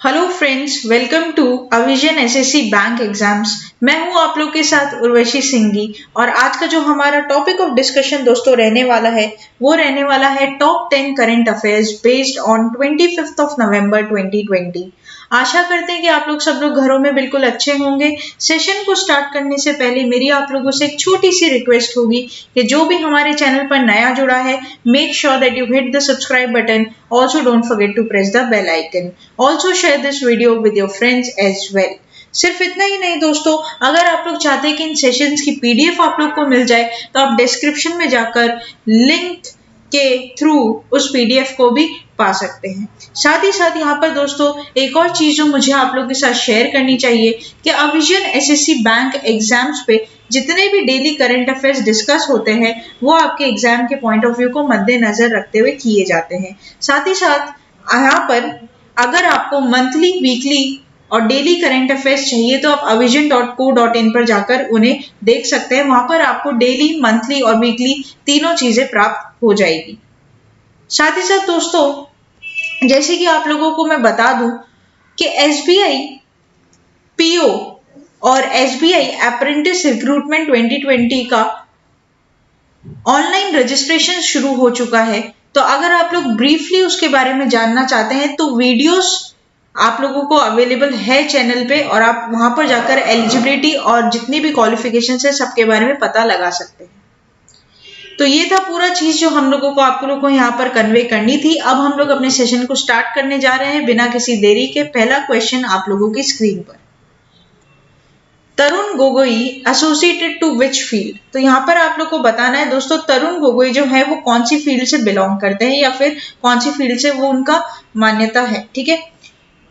Hello friends, welcome to अविजन SSC bank exams. मैं हूं आप लोग के साथ उर्वशी सिंघी और आज का जो हमारा टॉपिक ऑफ डिस्कशन दोस्तों रहने वाला है वो रहने वाला है top 10 current affairs based on 25 of November 2020। आशा करते हैं कि आप लोग सब लोग घरों में बिल्कुल अच्छे होंगे। सेशन को स्टार्ट करने से पहले मेरी आप लोगों से एक छोटी सी रिक्वेस्ट होगी कि जो भी हमारे चैनल पर नया जुड़ा है, make sure that you hit the subscribe button. Also don't forget to press the bell icon. Also share this video with your friends as well. सिर्फ इतना ही नहीं दोस्तों, अगर आप लोग चाहते हैं कि इन सेशंस की पीडीएफ आप लोग को मिल जाए तो आप डिस्क्रिप्शन में जाकर लिंक के थ्रू उस पीडीएफ को भी पा सकते हैं। साथ ही साथ यहाँ पर दोस्तों एक और चीज जो मुझे आप लोगों के साथ शेयर करनी चाहिए कि अविजन एसएससी बैंक एग्जाम्स पे जितने भी डेली करंट अफेयर्स डिस्कस होते हैं वो आपके एग्जाम के पॉइंट ऑफ व्यू को मद्देनजर रखते हुए किए जाते हैं। साथ ही साथ यहाँ पर अगर आपको मंथली, वीकली और डेली करंट अफेयर्स चाहिए तो आप avision.co.in पर जाकर उन्हें देख सकते हैं। वहां पर आपको डेली, मंथली और वीकली तीनों चीजें प्राप्त हो जाएगी। साथ ही साथ दोस्तों जैसे कि आप लोगों को मैं बता दूं कि एसबीआई पीओ और एसबीआई अप्रेंटिस रिक्रूटमेंट 2020 का ऑनलाइन रजिस्ट्रेशन शुरू हो चुका है। तो अगर आप लोग ब्रीफली उसके बारे में जानना चाहते हैं तो वीडियोस आप लोगों को अवेलेबल है चैनल पे और आप वहां पर जाकर एलिजिबिलिटी और जितनी भी क्वालिफिकेशंस है सबके बारे में पता लगा सकते हैं। तो ये था पूरा चीज जो हम लोगों को आप लोगों को यहाँ पर कन्वे करनी थी। अब हम लोग अपने सेशन को स्टार्ट करने जा रहे हैं बिना किसी देरी के। पहला क्वेश्चन आप लोगों की स्क्रीन पर, Tarun Gogoi associated to which field. तो यहाँ पर आप लोग को बताना है दोस्तों तरुण गोगोई जो है वो कौन सी फील्ड से बिलोंग करते हैं या फिर कौन सी फील्ड से वो उनका मान्यता है। ठीक है,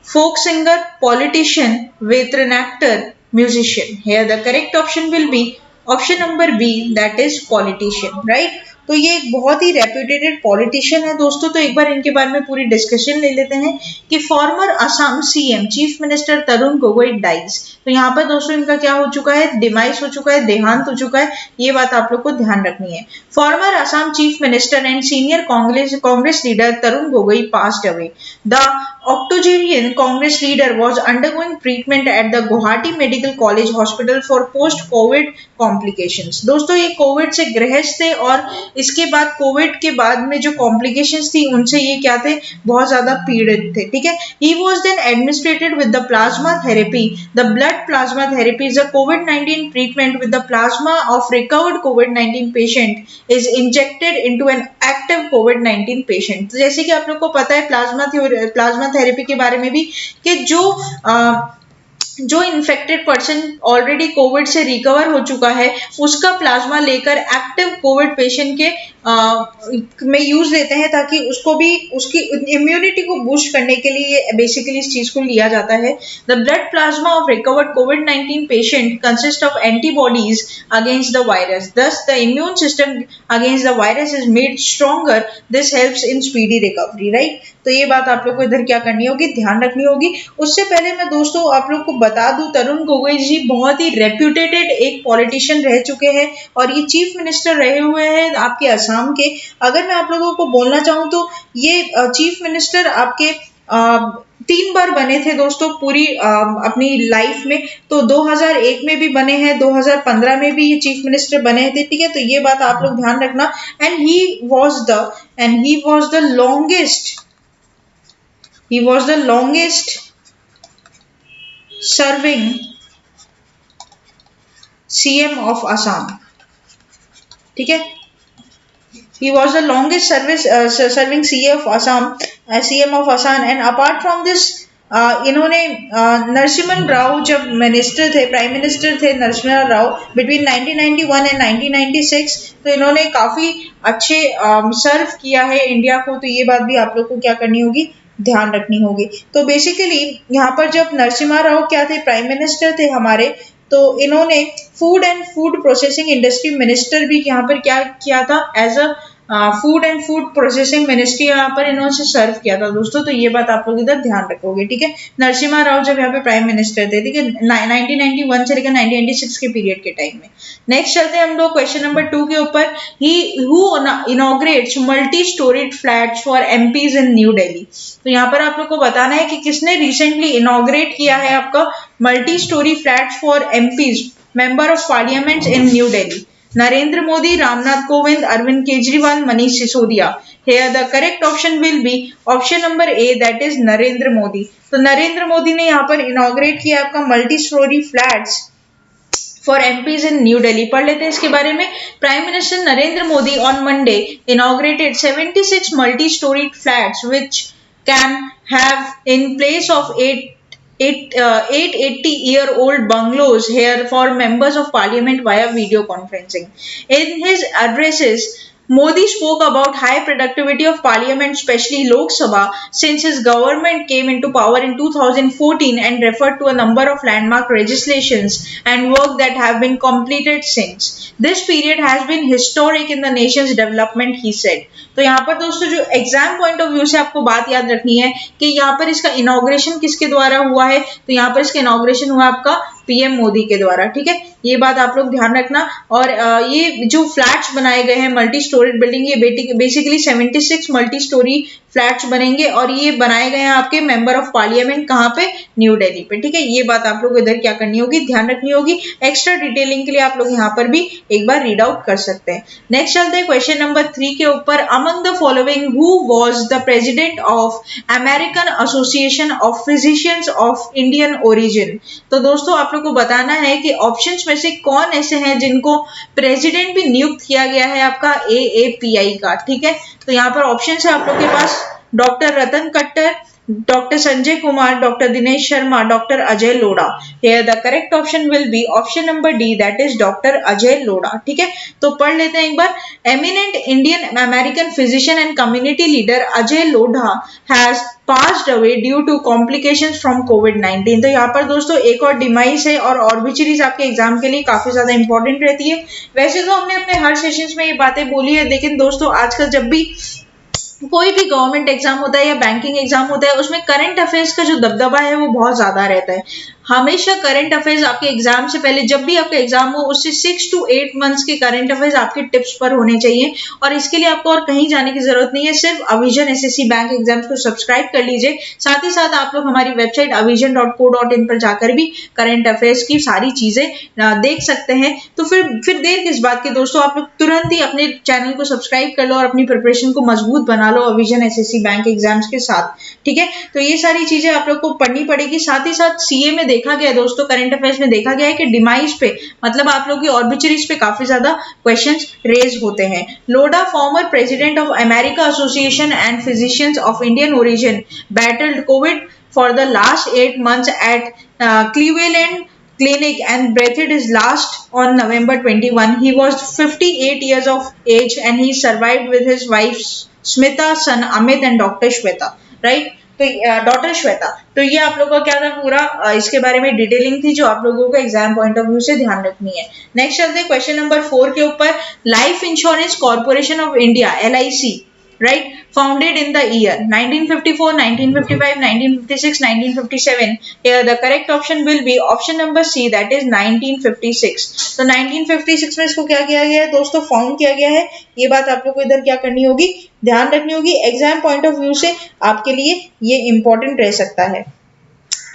folk singer, politician, veteran actor, musician. Here the correct option will be option number B, that is politician, right. तो ये एक बहुत ही रेप्यूटेटेड पॉलिटिशियन है दोस्तों। तो एक बार इनके बारे में पूरी डिस्कशन ले लेते हैं कि former Assam CM chief minister Tarun Gogoi dies. तो यहाँ पर दोस्तों इनका क्या हो चुका है, डिमाइस हो चुका है, देहांत हो चुका है। ये बात आप लोग को ध्यान रखनी है। Farmer Assam chief minister and senior Congress leader Tarun Gogoi passed away. The octogenarian Congress leader was undergoing treatment at the Guwahati Medical College Hospital for post-COVID complications। दोस्तों ये कोविड से ग्रस्त थे और इसके बाद कोविड के बाद में जो कॉम्प्लिकेशंस थी उनसे ये क्या थे, बहुत ज्यादा पीड़ित थे। ठीक है, he was then administered with the plasma therapy. The blood plasma therapy is a COVID-19 treatment with the plasma of recovered COVID-19 patient is injected into an active COVID-19 patient। तो जैसे कि आप लोग को पता है प्लाज्मा थेरेपी के बारे में भी कि जो इन्फेक्टेड पर्सन ऑलरेडी कोविड से रिकवर हो चुका है उसका प्लाज्मा लेकर एक्टिव कोविड पेशेंट के में यूज लेते हैं ताकि उसको भी उसकी इम्यूनिटी को बूस्ट करने के लिए बेसिकली इस चीज को लिया जाता है। The blood plasma of recovered कोविड-19 patient consist of antibodies against the virus, thus the immune system against the virus is made stronger. This helps in speedy recovery, right. तो ये बात आप लोग को इधर क्या करनी होगी, ध्यान रखनी होगी। उससे पहले मैं दोस्तों आप लोग को बता दूं तरुण गोगोई जी बहुत ही रेप्यूटेटेड एक पॉलिटिशियन रह चुके हैं और ये चीफ मिनिस्टर रहे हुए हैं आपके असम के। अगर मैं आप लोगों को बोलना चाहूँ तो ये चीफ मिनिस्टर आपके 3 बार बने थे दोस्तों पूरी अपनी लाइफ में। तो 2001 में भी बने हैं, 2015 में भी ये चीफ मिनिस्टर बने थे। ठीक है, तो ये बात आप लोग ध्यान रखना। And he was the longest serving CM of Assam। ठीक है, he was the longest serving CM of Assam and apart from this इन्होंने नरसिम्हन राव जब मिनिस्टर थे, प्राइम मिनिस्टर थे नरसिम्हन राव बिटवीन 1991 एंड 1996, तो इन्होंने काफी अच्छे सर्व किया है इंडिया को। तो ये बात भी आप लोग को क्या करनी होगी, ध्यान रखनी होगी। तो बेसिकली यहाँ पर जब नरसिम्हा राव क्या थे, प्राइम मिनिस्टर थे हमारे, तो इन्होंने food and food processing industry minister भी यहाँ पर क्या किया था, as a food and food processing ministry यहाँ पर इन्होंने सर्व किया था दोस्तों, तो ये बात आप लोग इधर ध्यान रखोगे, ठीक है। नरसिम्हा राव जब यहाँ पे प्राइम मिनिस्टर थे, ठीक है, 1991 से लेकर 1996 के पीरियड के टाइम में। नेक्स्ट चलते हैं हम लोग क्वेश्चन नंबर 2 के ऊपर। He who inaugurates multi storeyed flats for MPs in New Delhi. तो यहाँ पर आप लोग को बताना है कि किसने रिसेंटली इनॉग्रेट किया है आपका multi storey flats for MPs, member of parliament in New Delhi. Narendra Modi, Ramnath Kovind, Arvind Kejriwal, Manish Sisodia. Here the correct option will be option number A, that is Narendra Modi. तो नरेंद्र मोदी ने यहाँ पर इनॉग्रेट किया आपका multi storey flats for MPs in New Delhi. पढ़ लेते हैं इसके बारे में। Prime minister Narendra Modi on Monday inaugurated 76 multi storeyed flats which can have in place of 880-year-old bungalows here for members of parliament via video conferencing. In his addresses, Modi spoke about high productivity of parliament, especially Lok Sabha, since his government came into power in 2014 and referred to a number of landmark legislations and work that have been completed since. This period has been historic in the nation's development, he said. तो यहाँ पर दोस्तों जो exam point of view से आपको बात याद रखनी है कि यहाँ पर इसका इनॉग्रेशन किसके द्वारा हुआ है, तो यहाँ पर इसका इनॉग्रेशन हुआ आपका पीएम मोदी के द्वारा, ठीक है। ये बात आप लोग ध्यान रखना। और ये जो फ्लैट्स बनाए गए हैं मल्टी स्टोरीड बिल्डिंग, ये बेसिकली 76 मल्टी स्टोरी फ्लैट्स बनेंगे और ये बनाए गए हैं आपके मेंबर ऑफ पार्लियामेंट कहाँ पे, न्यू दिल्ली पे, ठीक है। ये बात आप लोग इधर क्या करनी होगी, ध्यान रखनी होगी। एक्स्ट्रा डिटेलिंग के लिए आप लोग यहाँ पर भी एक बार रीड आउट कर सकते हैं। नेक्स्ट चलते हैं क्वेश्चन नंबर 3 के ऊपर। Among the following who was the president of American association of physicians of Indian origin. तो दोस्तों आप लोग को बताना है कि ऑप्शंस में से कौन ऐसे हैं जिनको प्रेसिडेंट भी नियुक्त किया गया है आपका AAPI का, ठीक है। तो यहाँ पर ऑप्शन है आप लोग के पास डॉक्टर रतन कट्टर, doctor Sanjay Kumar, doctor Dinesh Sharma, doctor Ajay Lodha. Here the correct option will be option number D, that is doctor Ajay Lodha, ठीक है। तो पढ़ लेते हैं एक बार। Eminent Indian American physician and community leader Ajay Lodha has passed away due to complications from COVID-19। तो यहाँ पर दोस्तों एक और डिमाइस है और ऑर्बिचुरीज आपके एग्जाम के लिए काफी ज्यादा इंपॉर्टेंट रहती है। वैसे तो हमने अपने हर सेशंस में ये बातें बोली है, लेकिन दोस्तों आजकल जब भी कोई भी गवर्नमेंट एग्जाम होता है या बैंकिंग एग्जाम होता है उसमें करंट अफेयर्स का जो दबदबा है वो बहुत ज्यादा रहता है। हमेशा करंट अफेयर्स आपके एग्जाम से पहले जब भी आपका एग्जाम हो उससे 6 to 8 मंथ्स के करंट अफेयर्स आपके टिप्स पर होने चाहिए और इसके लिए आपको और कहीं जाने की जरूरत नहीं है, सिर्फ अविजन एसएससी बैंक एग्जाम्स को सब्सक्राइब कर लीजिए। साथ ही साथ आप लोग हमारी वेबसाइट avision.co.in पर जाकर भी करंट अफेयर्स की सारी चीजें देख सकते हैं। तो फिर देर किस बात की दोस्तों, आप लोग तुरंत ही अपने चैनल को सब्सक्राइब कर लो और अपनी प्रिपरेशन को मजबूत बना लो अविजन एसएससी बैंक एग्जाम्स के साथ, ठीक है। तो ये सारी चीजें आप लोग को पढ़नी पड़ेगी। साथ ही साथ सीए में देखा गया दोस्तों, करंट अफेयर्स में देखा गया है कि डिमाइस पे मतलब आप लोग की ऑर्बिचरीज पे काफी ज्यादा क्वेश्चंस रेज होते हैं। Lodha, former president of America association and physicians of Indian origin, battled covid for the last 8 months at Cleveland clinic and breathed his last on November 21. He was 58 years of age and he survived with his wife Smita, son Amit and Dr. Shweta, right? तो doctor Shweta. तो ये आप लोगों का क्या था पूरा इसके बारे में डिटेलिंग थी जो आप लोगों को एग्जाम पॉइंट ऑफ व्यू से ध्यान रखनी है। नेक्स्ट चलते हैं क्वेश्चन नंबर 4 के ऊपर। Life insurance corporation of India LIC, right, founded in the year 1954, 1955, 1956, 1957. Here the correct option will be option number C, that is 1956. तो 1956 में इसको क्या किया गया है दोस्तों, फाउंड किया गया है। ये बात आप लोग को इधर क्या करनी होगी, ध्यान रखनी होगी। एग्जाम पॉइंट ऑफ व्यू से आपके लिए ये इंपॉर्टेंट रह सकता है।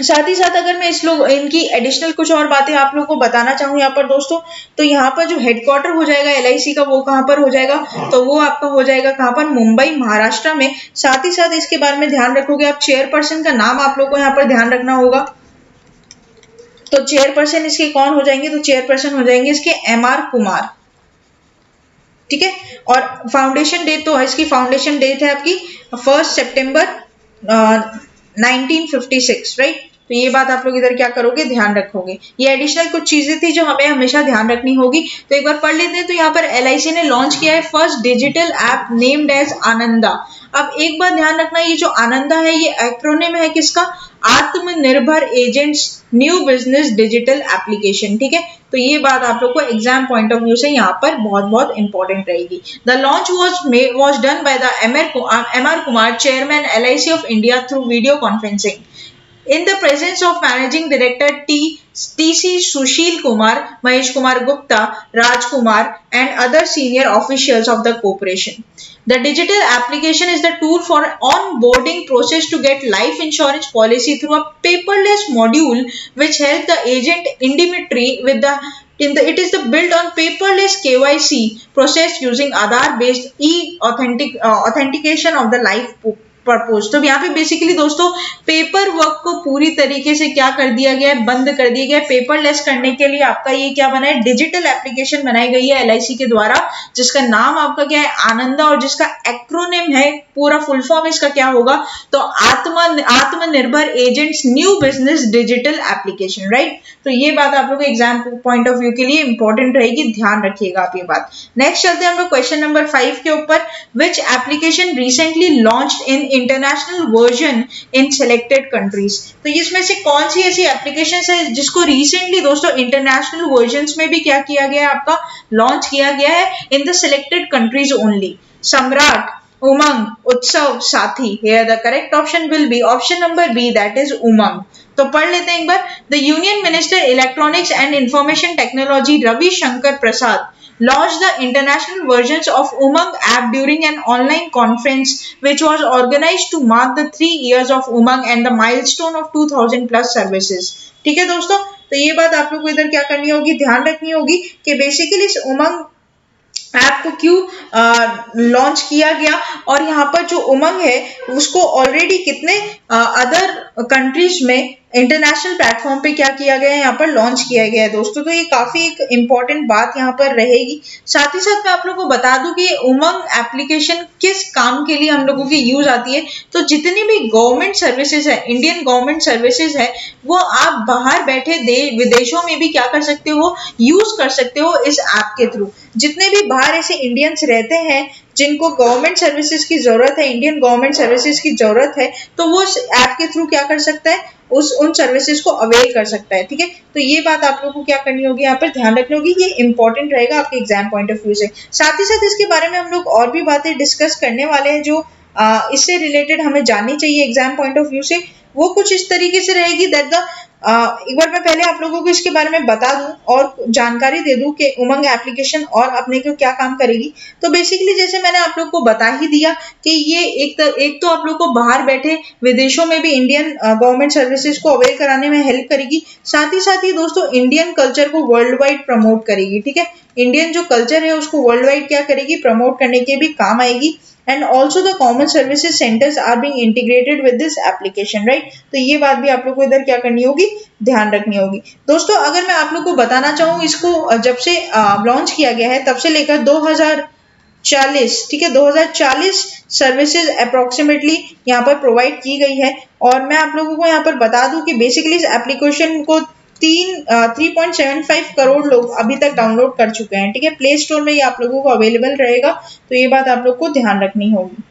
साथ ही साथ अगर मैं इनकी एडिशनल कुछ और बातें आप लोगों को बताना चाहूँ यहाँ पर दोस्तों, तो यहाँ पर जो हेडक्वार्टर हो जाएगा LIC का वो कहाँ पर हो जाएगा, तो वो आपका हो जाएगा कहाँ पर, मुंबई महाराष्ट्र में। साथ ही साथ इसके बारे में ध्यान रखोगे आप, चेयरपर्सन का नाम आप लोग को यहाँ पर ध्यान रखना होगा। तो चेयरपर्सन इसके कौन हो जाएंगे, तो चेयरपर्सन हो जाएंगे इसके MR कुमार, ठीक है। और फाउंडेशन डेट, तो इसकी फाउंडेशन डेट है आपकी 1 सितंबर 1956, राइट। तो ये बात आप लोग इधर क्या करोगे, ध्यान रखोगे। ये एडिशनल कुछ चीजें थी जो हमें हमेशा ध्यान रखनी होगी। तो एक बार पढ़ लेते हैं। तो यहाँ पर LIC ने लॉन्च किया है first digital app named as Ananda. अब एक बात ध्यान रखना, ये जो आनंदा है ये एक्रोनिम है किसका, आत्मनिर्भर agents new business digital application, ठीक है। तो ये बात आप लोग को एग्जाम पॉइंट ऑफ व्यू से यहाँ पर बहुत बहुत इंपॉर्टेंट रहेगी। The launch was done by the MR Kumar, chairman LIC of India, through video conferencing in the presence of Managing Director TC Sushil Kumar, Mahesh Kumar Gupta, Raj Kumar, and other senior officials of the corporation. The digital application is the tool for onboarding process to get life insurance policy through a paperless module which helps the agent indemnity with the it is the built on paperless KYC process using Aadhaar based authentication of the life purpose. तो यहाँ पे basically दोस्तों paper work को पूरी तरीके से क्या कर दिया गया है, बंद कर दिया गया है। पेपरलेस करने के लिए आपका ये क्या बना है, डिजिटल एप्लीकेशन बनाई गई है LIC के द्वारा, जिसका नाम आपका क्या है, आनंदा, और जिसका एक्रोनिम है, पूरा फुल फॉर्म इसका क्या होगा, तो आत्मनिर्भर agents new business digital application, right. तो ये बात आप लोग एग्जाम पॉइंट ऑफ व्यू के लिए इंपॉर्टेंट रहेगी, ध्यान रखिएगा आप ये बात। नेक्स्ट चलते हैं हम लोग क्वेश्चन नंबर 5 के ऊपर। Which application recently launched in international version in selected countries. तो इसमें से कौन सी ऐसी एप्लीकेशन है जिसको रिसेंटली दोस्तों इंटरनेशनल वर्जन्स में भी क्या किया गया है, आपका लॉन्च किया गया है in the selected countries only. सम्राट, उमंग, उत्सव, साथी। Here the correct option will be option number B, that is उमंग। तो पढ़ लेते हैं एक बार। The Union Minister Electronics and Information Technology Ravi Shankar Prasad launched the international versions of Umang app during an online conference which was organized to mark the 3 years of Umang and the milestone of 2000 plus services। ठीक है दोस्तों, तो ये बात आप लोग को इधर क्या करनी होगी, ध्यान रखनी होगी कि बेसिकली इस उमंग ऐप को क्यों लॉन्च किया गया, और यहाँ पर जो उमंग है उसको ऑलरेडी कितने अदर कंट्रीज में इंटरनेशनल प्लेटफॉर्म पे क्या किया गया है, यहाँ पर लॉन्च किया गया है दोस्तों। तो ये काफी एक इम्पॉर्टेंट बात यहाँ पर रहेगी। साथ ही साथ मैं आप लोगों को बता दूं कि उमंग एप्लीकेशन किस काम के लिए हम लोगों की यूज आती है। तो जितनी भी गवर्नमेंट सर्विसेज है, इंडियन गवर्नमेंट सर्विसेज है, वो आप बाहर बैठे विदेशों में भी क्या कर सकते हो, यूज कर सकते हो इस ऐप के थ्रू। जितने भी बाहर ऐसे इंडियंस रहते हैं जिनको गवर्नमेंट सर्विसेज की जरूरत है, इंडियन गवर्नमेंट सर्विसेज की जरूरत है, तो वो इस ऐप के थ्रू क्या कर सकता है, उन सर्विसेज को अवेल कर सकता है। ठीक है, तो ये बात आप लोगों को क्या करनी होगी, यहाँ पर ध्यान रखनी होगी, ये इंपॉर्टेंट रहेगा आपके एग्जाम पॉइंट ऑफ व्यू से। साथ ही साथ इसके बारे में हम लोग और भी बातें डिस्कस करने वाले हैं जो इससे रिलेटेड हमें जाननी चाहिए एग्जाम पॉइंट ऑफ व्यू से। वो कुछ इस तरीके से रहेगी दैट द एक बार मैं पहले आप लोगों को इसके बारे में बता दूं और जानकारी दे दूं कि उमंग एप्लीकेशन और अपने को क्या काम करेगी। तो बेसिकली जैसे मैंने आप लोग को बता ही दिया कि ये एक तो आप लोग को बाहर बैठे विदेशों में भी इंडियन गवर्नमेंट सर्विसेज को अवेल कराने में हेल्प करेगी। साथ ही दोस्तों इंडियन कल्चर को वर्ल्ड वाइड प्रमोट करेगी। ठीक है, इंडियन जो कल्चर है उसको वर्ल्ड वाइड क्या करेगी, प्रमोट करने के भी काम आएगी। And also the common services centers are being integrated with this application, right? तो ये बात भी आप लोग को इधर क्या करनी होगी, ध्यान रखनी होगी। दोस्तों अगर मैं आप लोग को बताना चाहूँ, इसको जब से लॉन्च किया गया है तब से लेकर 2040, ठीक है, 2040 सर्विसेज अप्रोक्सीमेटली यहाँ पर प्रोवाइड की गई है। और मैं आप लोगों को यहाँ पर बता दूं कि बेसिकली इस एप्लीकेशन को 3.75 करोड़ लोग अभी तक डाउनलोड कर चुके हैं। ठीक है, प्ले स्टोर में ये आप लोगों को अवेलेबल रहेगा, तो ये बात आप लोग को ध्यान रखनी होगी।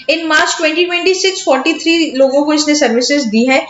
इन मार्च 2026 43 लोगों को इसने सर्विसेज दी है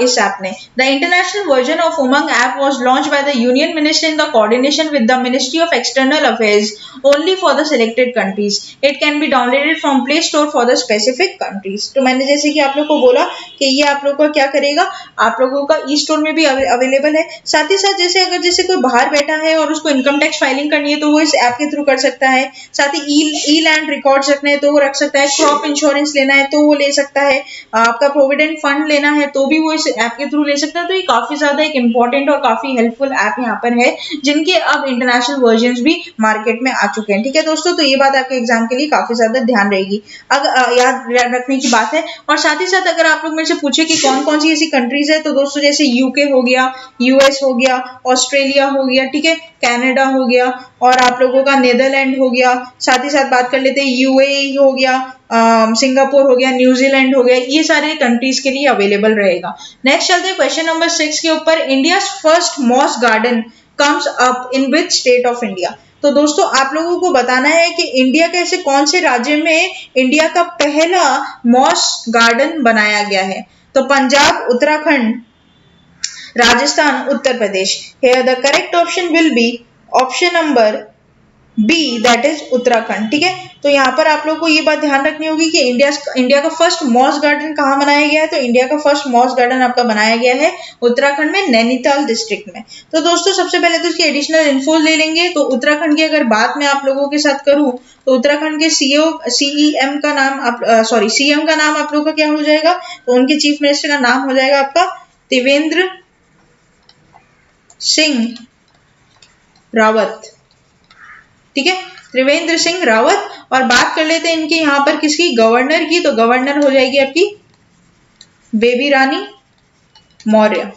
इस ऐप ने। The international version of Umang app was launch by the union minister in the coordination with the ministry of external affairs only for the selected countries. It can be downloaded from play store for the specific countries. तो मैंने जैसे कि आप लोग को बोला कि ये आप लोगों का क्या करेगा, आप लोगों का ई स्टोर में भी अवेलेबल है। साथ ही साथ जैसे कोई बाहर बैठा है और उसको इनकम टैक्स फाइलिंग करनी है तो वो इस ऐप के थ्रू कर सकता है। साथ ही ई लैंड रिकॉर्ड्स रखने हैं तो वो रख सकता है, क्रॉप इंश्योरेंस लेना है तो वो ले सकता है, आपका प्रोविडेंट फंड लेना है तो भी वो इस ऐप के थ्रू ले सकता है। तो ये काफी ज्यादा एक इंपॉर्टेंट और काफी हेल्पफुल ऐप यहाँ पर है, जिनके अब इंटरनेशनल वर्जन्स भी मार्केट में आ चुके हैं। ठीक है दोस्तों, तो ये बात आपके एग्जाम के लिए काफी ज्यादा ध्यान रहेगी, अगर याद रखने की बात है। और साथ ही साथ अगर आप लोग मेरे से पूछे कि कौन कौन सी ऐसी कंट्रीज है, तो दोस्तों जैसे यूके हो गया, यूएस हो गया, ऑस्ट्रेलिया हो गया, ठीक है, कनाडा हो गया, और आप लोगों का नीदरलैंड हो गया, साथ ही साथ बात कर लेते हैं यूएई हो गया, सिंगापुर हो गया, न्यूजीलैंड हो गया, ये सारे कंट्रीज के लिए अवेलेबल रहेगा। नेक्स्ट चलते हैं क्वेश्चन नंबर 6 के ऊपर। India first moss garden comes up in which state of India? तो दोस्तों आप लोगों को बताना है कि इंडिया के ऐसे कौन से राज्य में इंडिया का पहला मॉस गार्डन बनाया गया है। तो Punjab, Uttarakhand, Rajasthan, Uttar Pradesh. Here the correct option will be option number B, that is Uttarakhand. ठीक है, तो यहाँ पर आप लोग को ये बात ध्यान रखनी होगी कि इंडिया का फर्स्ट मॉस गार्डन कहाँ बनाया गया है। तो इंडिया का फर्स्ट मॉस गार्डन आपका बनाया गया है उत्तराखंड में, नैनीताल डिस्ट्रिक्ट में। तो दोस्तों सबसे पहले तो इसकी एडिशनल इन्फो ले लेंगे। तो उत्तराखंड की अगर बात मैं आप लोगों के साथ करूं तो उत्तराखंड के सीएम का नाम आप लोगों का क्या हो जाएगा? तो उनके चीफ मिनिस्टर का नाम हो जाएगा आपका त्रिवेंद्र सिंह रावत। ठीक है, त्रिवेंद्र सिंह रावत। और बात कर लेते हैं इनके यहाँ पर किसकी, गवर्नर की। तो गवर्नर हो जाएगी आपकी बेबी रानी मौर्य।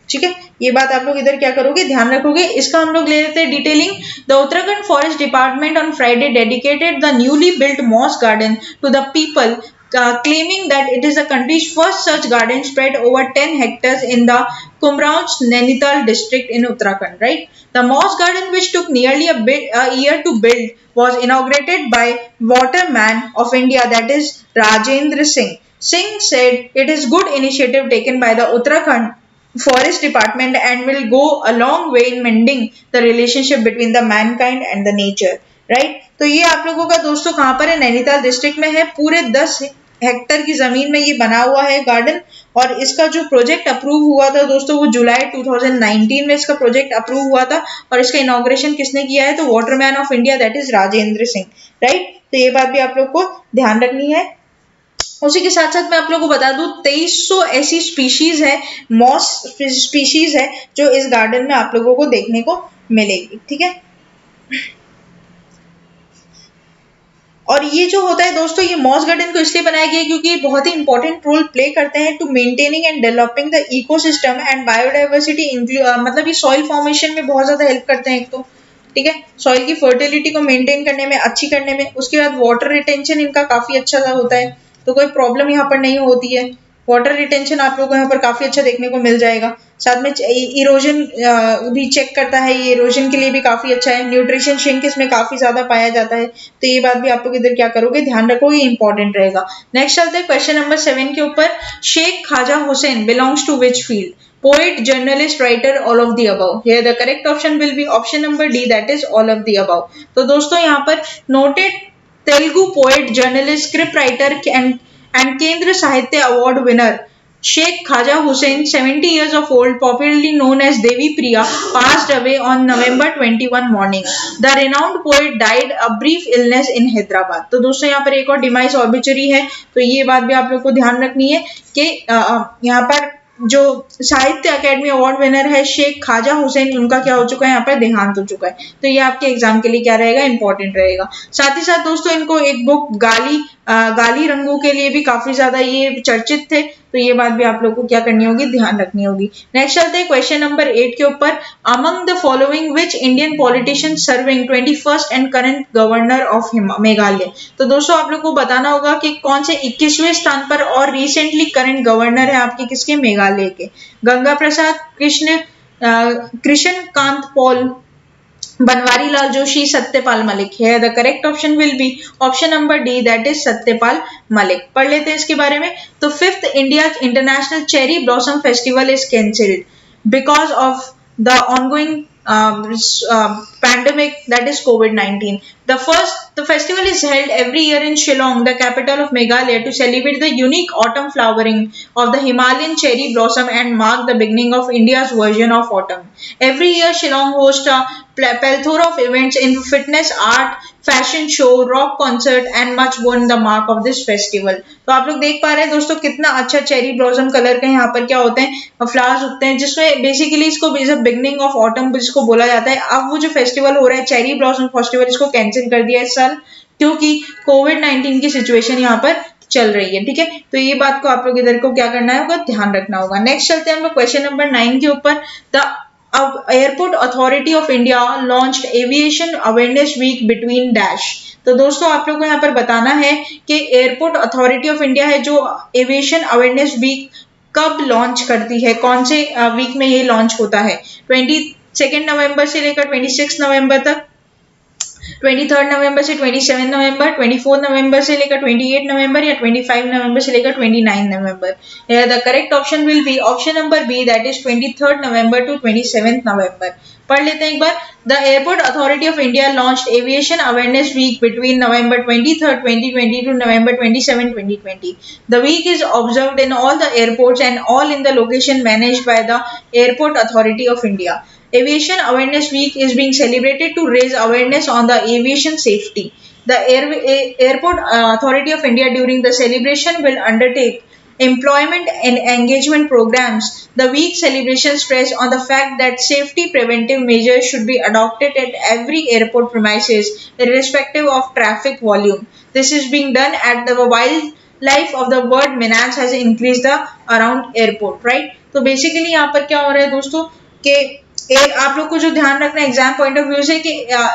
ठीक है, ये बात आप लोग इधर क्या करोगे, ध्यान रखोगे। इसका हम लोग ले लेते हैं detailing. The Uttarakhand forest department on Friday dedicated the newly built moss garden to the people, claiming that it is the country's first such garden spread over 10 hectares in the Kumraun's Nainital district in Uttarakhand, right? The moss garden, which took nearly a year to build, was inaugurated by Waterman of India, that is Rajendra Singh. Singh said it is good initiative taken by the Uttarakhand Forest Department and will go a long way in mending the relationship between the mankind and the nature, right? तो ये आप लोगों का दोस्तों कहाँ पर है, Nainital district में है। पूरे 10 हेक्टर की जमीन में ये बना हुआ है गार्डन। और इसका जो प्रोजेक्ट अप्रूव हुआ था दोस्तों वो जुलाई 2019 में इसका प्रोजेक्ट अप्रूव हुआ था। और इसका इनॉग्रेशन किसने किया है? तो Waterman of India, that is Rajendra Singh, right? तो ये बात भी आप लोग को ध्यान रखनी है। उसी के साथ साथ मैं आप लोगों को बता दूं 2300 ऐसी स्पीशीज है, मॉस स्पीशीज है, जो इस गार्डन में आप लोगों को देखने को मिलेगी। ठीक है, और ये जो होता है दोस्तों, ये मॉस गार्डन को इसलिए बनाया गया है क्योंकि ये बहुत ही इंपॉर्टेंट रोल प्ले करते हैं to maintaining and developing the ecosystem and biodiversity. मतलब ये सॉइल फॉर्मेशन में बहुत ज्यादा हेल्प करते हैं एक तो, ठीक है, सॉइल की फर्टिलिटी को मेंटेन करने में, अच्छी करने में। उसके बाद वाटर रिटेंशन इनका काफी अच्छा सा होता है, तो कोई प्रॉब्लम यहाँ पर नहीं होती है। वाटर रिटेंशन आप लोगों को यहाँ पर काफी अच्छा देखने को मिल जाएगा। साथ में इरोजन भी चेक करता है, ये इरोजन के लिए भी काफी अच्छा है। न्यूट्रिशन श्रिंक इसमें काफी ज्यादा पाया जाता है। तो ये बात भी आप लोग इधर क्या करोगे, ध्यान रखोगे, इंपॉर्टेंट रहेगा। नेक्स्ट चलते हैं क्वेश्चन नंबर 7 के ऊपर। Sheikh Khwaja Hussain belongs to which field? Poet, journalist, writer, all of the above. Here the correct option will be option number D, that is all of the above. तो दोस्तों यहाँ पर noted Telugu poet, journalist, script writer and केंद्र साहित्य award winner Sheikh Khaja Hussain, 70 years of old, popularly known as Devi Priya, passed away on November 21 morning. The renowned poet died a brief illness in Hyderabad. तो दोस्तों यहाँ पर एक और demise ऑर्बिचरी है, तो ये बात भी आप लोग को ध्यान रखनी है कि यहाँ पर जो साहित्य अकेडमी अवार्ड विनर है शेख ख्वाजा हुसैन, उनका क्या हो चुका है, यहाँ पर देहांत हो चुका है। तो ये आपके एग्जाम के लिए क्या रहेगा, इंपॉर्टेंट रहेगा। साथ ही साथ दोस्तों इनको एक बुक गाली रंगों के लिए भी काफी ज्यादा ये चर्चित थे। तो ये बात भी आप लोग को क्या करनी होगी, ध्यान रखनी होगी। नेक्स्ट चलते हैं क्वेश्चन नंबर 8 के ऊपर। Among the following which Indian politician serving 21st and current governor of Meghalaya? तो दोस्तों आप लोग को बताना होगा कि कौन से 21वें स्थान पर और रिसेंटली करंट गवर्नर है आपके किसके, मेघालय के। गंगा प्रसाद, कृष्ण कांत पॉल, बनवारी लाल जोशी, सत्यपाल मलिक है। The correct option will be option number D, that is Satyapal Malik. पढ़ लेते हैं इसके बारे में। तो 5th India international cherry blossom festival is cancelled because of the ongoing pandemic, that is COVID-19. The festival is held every year in Shillong, the capital of Meghalaya, to celebrate the unique autumn flowering of the Himalayan cherry blossom and mark the beginning of India's version of autumn. Every year Shillong hosts a plethora of events in fitness, art, fashion show, rock concert and much more in the mark of this festival. तो आप लोग देख पा रहे हैं दोस्तों कितना अच्छा चेरी ब्लॉसम कलर के यहाँ पर क्या होते हैं, फ्लावर्स उगते हैं, जिसमें बेसिकली इसको बिगनिंग ऑफ ऑटम जिसको बोला जाता है। अब वो जो फेस्टिवल हो रहा है चेरी ब्लॉसम फेस्टिवल, इसको कैंसिल कर दिया इस साल क्योंकि कोविड-19 की सिचुएशन यहाँ पर चल रही है। ठीक है, तो ये बात को आप लोग इधर को क्या करना होगा, ध्यान रखना होगा। नेक्स्ट चलते हैं हम लोग क्वेश्चन नंबर 9 के ऊपर। द अब airport authority of India launched aviation awareness week between dash. तो दोस्तों आप लोग को यहाँ पर बताना है कि एयरपोर्ट अथॉरिटी ऑफ इंडिया है जो एविएशन अवेयरनेस वीक कब लॉन्च करती है, कौन से वीक में ये लॉन्च होता है। 22 नवंबर से लेकर 26 नवंबर तक, 23 नवंबर से 27 नवंबर, 24 नवंबर से लेकर 28 नवंबर या 25 नवंबर से लेकर 29 नवंबर। The correct option will be option number B, that is 23 November to 27 November. पढ़ लेते हैं एक बार। The airport authority of India launched aviation awareness week between November 23, 2020 to November 27, 2020. The week is observed in all the airports and all in the location managed by the Airport Authority of India. Aviation Awareness Week is being celebrated to raise awareness on the aviation safety. The Airport Authority of India during the celebration will undertake employment and engagement programs. The week celebration stress on the fact that safety preventive measures should be adopted at every airport premises irrespective of traffic volume. This is being done at the wildlife of the bird menace has increased the around airport, right? तो basically यहाँ पर क्या हो रहा है दोस्तों कि आप लोग को जो ध्यान रखना है एग्जाम पॉइंट ऑफ व्यू से कि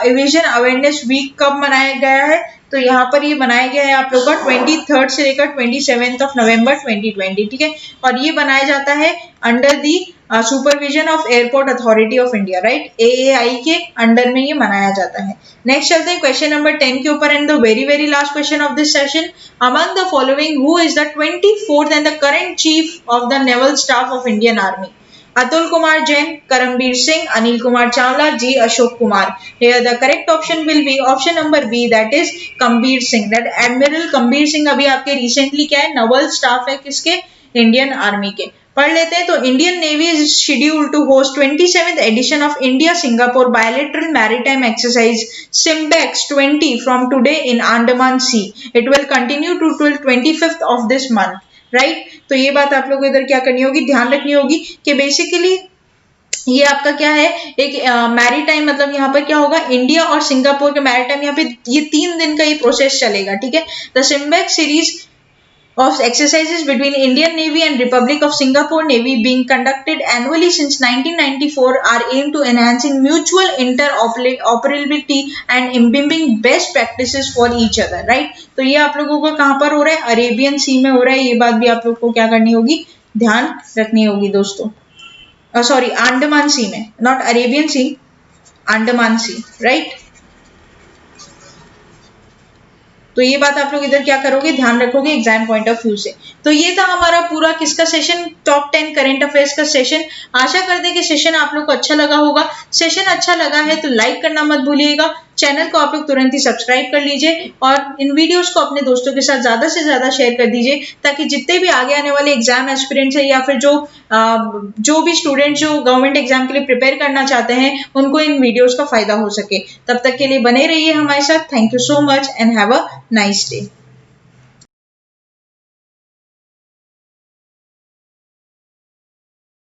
एविएशन अवेयरनेस वीक कब मनाया गया है, तो यहाँ पर ये बनाया गया है आप लोग का 23 से लेकर 27 नवंबर 2020, ठीक है। और ये बनाया जाता है under the supervision of airport authority of India, right, AAI के अंडर में ये मनाया जाता है। नेक्स्ट चलते हैं क्वेश्चन नंबर 10 के ऊपर and the very last question of this session. Among the following who is the 24th and the current chief of the naval staff of Indian army? Atul Kumar Jain, Karambir Singh, Anil Kumar Chawla, G Ashok Kumar. Here the correct option will be option number B, that is Karambir Singh. That admiral Karambir Singh अभी आपके recently क्या है, Naval staff है किसके, Indian army के। पढ़ लेते हैं। तो Indian navy is scheduled to host 27th edition of India Singapore bilateral maritime exercise SIMBEX 20 from today in Andaman sea. It will continue to 25th of this month, right. तो ये बात आप लोग को इधर क्या करनी होगी, ध्यान रखनी होगी कि बेसिकली ये आपका क्या है, एक मैरीटाइम मतलब यहाँ पर क्या होगा, इंडिया और सिंगापुर के मैरीटाइम यहाँ पे ये 3 दिन का ये प्रोसेस चलेगा, ठीक है। The SIMBEX series of exercises between Indian Navy and Republic of Singapore Navy being conducted annually since 1994 are aimed to enhancing mutual interoperability and imbibing best practices for each other, right? तो ये आप लोगों को कहाँ पर हो रहा है, अरेबियन सी में हो रहा है। ये बात भी आप लोग को क्या करनी होगी, ध्यान रखनी होगी दोस्तों। सॉरी, अंडमान सी में, not Arabian sea, Andaman sea, right. तो ये बात आप लोग इधर क्या करोगे, ध्यान रखोगे एग्जाम पॉइंट ऑफ व्यू से। तो ये था हमारा पूरा किसका सेशन, टॉप 10 करंट अफेयर्स का सेशन। आशा करते हैं कि सेशन आप लोग को अच्छा लगा होगा। सेशन अच्छा लगा है तो लाइक करना मत भूलिएगा, चैनल को आप लोग तुरंत ही सब्सक्राइब कर लीजिए और इन वीडियोस को अपने दोस्तों के साथ ज्यादा से ज्यादा शेयर कर दीजिए, ताकि जितने भी आगे आने वाले एग्जाम एस्पिरेंट्स है या फिर जो भी स्टूडेंट जो गवर्नमेंट एग्जाम के लिए प्रिपेयर करना चाहते हैं उनको इन वीडियोस का फायदा हो सके। तब तक के लिए बने रहिए हमारे साथ। Thank you so much and have a nice day.